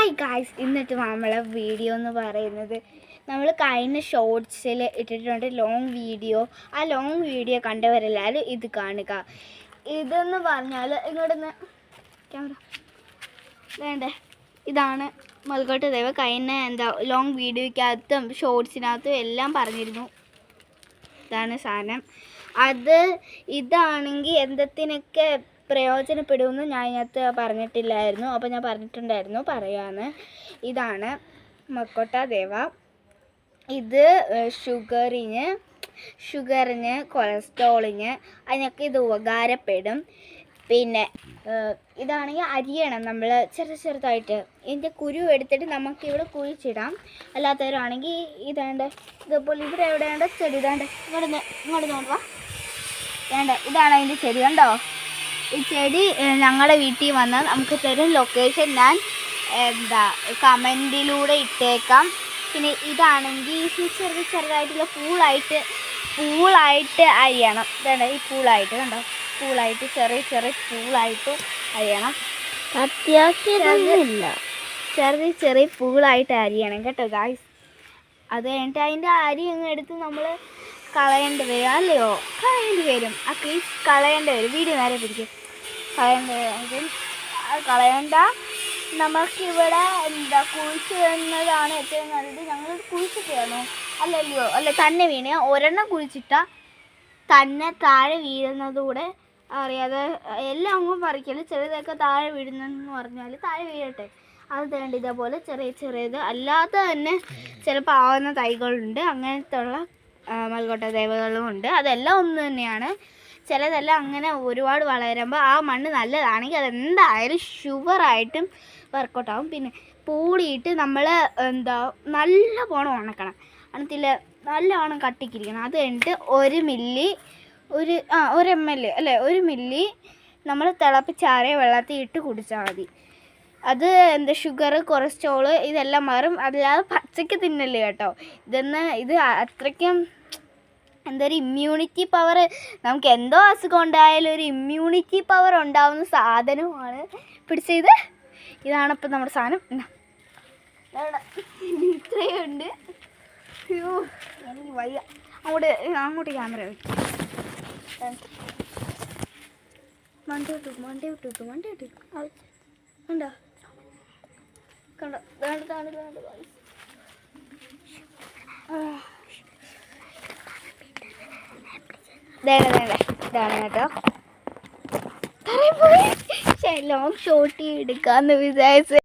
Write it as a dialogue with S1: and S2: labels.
S1: Hi guys, ഇന്നിട്ട് നമ്മളെ video എന്ന് പറയുന്നത് നമ്മൾ കഴിഞ്ഞ ഷോർട്സിൽ ഇട്ടിട്ടുണ്ട് ലോങ് വീഡിയോ. ആ ലോങ് വീഡിയോ കണ്ടവരെല്ലാവരും ഇത് കാണുക. ഇതെന്ന് പറഞ്ഞാൽ ഇങ്ങോട്ടൊന്ന് ക്യാമറ വേണ്ടേ, ഇതാണ് മൽക്കോട്ട് ദേവ കഴിഞ്ഞ ലോങ് വീഡിയോയ്ക്കകത്തും ഷോർട്സിനകത്തും എല്ലാം പറഞ്ഞിരുന്നു. ഇതാണ് സാധനം. ഇതാണെങ്കിൽ എന്തൊക്കെ പ്രയോജനപ്പെടുമെന്ന് ഞാൻ ഇതിനകത്ത് പറഞ്ഞിട്ടില്ലായിരുന്നു. അപ്പോൾ ഞാൻ പറഞ്ഞിട്ടുണ്ടായിരുന്നു, പറയാമെന്ന്. ഇതാണ് മക്കോട്ട ദേവ. ഇത് ഷുഗറിന് കൊളസ്ട്രോളിന് അതിനൊക്കെ ഇത് ഉപകാരപ്പെടും. പിന്നെ ഇതാണെങ്കിൽ അരിയണം നമ്മൾ ചെറുതായിട്ട്. ഇതിൻ്റെ കുരു എടുത്തിട്ട് നമുക്കിവിടെ കുഴിച്ചിടാം. അല്ലാത്തവരാണെങ്കിൽ ഇതാണ്ട് ഇതുപോലെ ഇവിടെ എവിടെയാണ്ട് ചെടി ഇതാണ്ട് ഇങ്ങോട്ട് നോക്കുക. വേണ്ട, ഇതാണ് അതിൻ്റെ ചെടി. കണ്ടോ? ഈ ചെടി ഞങ്ങളുടെ വീട്ടിൽ വന്നാൽ നമുക്ക് തരും. ലൊക്കേഷൻ ഞാൻ കമൻറ്റിലൂടെ ഇട്ടേക്കാം. പിന്നെ ഇതാണെങ്കിൽ ചെറുതായിട്ടുള്ള പൂളായിട്ട് അരിയണം. വേണ്ട, ഈ പൂളായിട്ട് കണ്ടോ, പൂളായിട്ട് ചെറിയ പൂളായിട്ട് അരിയണം. അത്യാവശ്യമില്ല, ചെറിയ പൂളായിട്ട് അരിയണം കേട്ടോ ഗായ്സ്. അത് കഴിഞ്ഞിട്ട് അതിൻ്റെ അരി അങ്ങ് എടുത്ത് നമ്മൾ കളയേണ്ടി വരും. അല്ലയോ, കളയേണ്ടി വരും. ആ പീസ് കളയേണ്ടി വരും. വീഡിയോ നേരെ പിടിക്കും. കളയണ്ട. നമുക്കിവിടെ കുഴിച്ച് വരുന്നതാണ് ഏറ്റവും നല്ലത്. ഞങ്ങൾ കുഴിച്ചിട്ടാണോ അല്ല തന്നെ വീണ ഒരെണ്ണം കുഴിച്ചിട്ടാൽ തന്നെ താഴെ വീഴുന്നതുകൂടെ അറിയാതെ എല്ലാം അങ്ങും പറിക്കല്. ചെറുതൊക്കെ താഴെ വീഴുന്നെന്ന് പറഞ്ഞാൽ താഴെ വീഴട്ടെ. അത് വേണ്ട. ഇതേപോലെ ചെറിയത് അല്ലാതെ തന്നെ ചിലപ്പോൾ ആവുന്ന തൈകളുണ്ട്. അങ്ങനത്തെ ഉള്ള മൽക്കോട്ട ദേവകളും ഉണ്ട്. അതെല്ലാം ഒന്ന് തന്നെയാണ്. ചിലതെല്ലാം അങ്ങനെ ഒരുപാട് വളരുമ്പോൾ ആ മണ്ണ് നല്ലതാണെങ്കിൽ അതെന്തായാലും ഷുവറായിട്ടും വർക്കൗട്ടാവും. പിന്നെ പൂളിയിട്ട് നമ്മൾ നല്ല പോണം ഉണക്കണം. അണത്തിൽ നല്ലവണ്ണം കട്ടിക്കിരിക്കണം. അത് കഴിഞ്ഞിട്ട് 1 മില്ലി ഒരു മില്ലി നമ്മൾ തിളപ്പിച്ചാറിയ വെള്ളത്തിൽ ഇട്ട് കുടിച്ചാൽ മതി. അത് ഷുഗർ കൊളസ്ട്രോള് ഇതെല്ലാം മാറും. അല്ലാതെ പച്ചയ്ക്ക് തിന്നല്ലേ കേട്ടോ. ഇത് അത്രയ്ക്കും ഒരു ഇമ്മ്യൂണിറ്റി പവർ, നമുക്ക് എന്തോ അസുഖം ഉണ്ടായാലും ഒരു ഇമ്മ്യൂണിറ്റി പവർ ഉണ്ടാവുന്ന സാധനമാണ്. പിടിച്ചത് ഇതാണ് ഇപ്പം നമ്മുടെ സാധനം. ഇത്രയുണ്ട്. അയ്യോ, എനിക്ക് വയ്യ. അങ്ങോട്ട് ക്യാമറ വയ്ക്കും. മണ്ടി വിട്ടു ഉണ്ടോ? കണ്ടോ? ഇതാണ് കേട്ടോ. ലോങ് ഷോട്ട് എടുക്കാമെന്ന് വിചാരിച്ചു.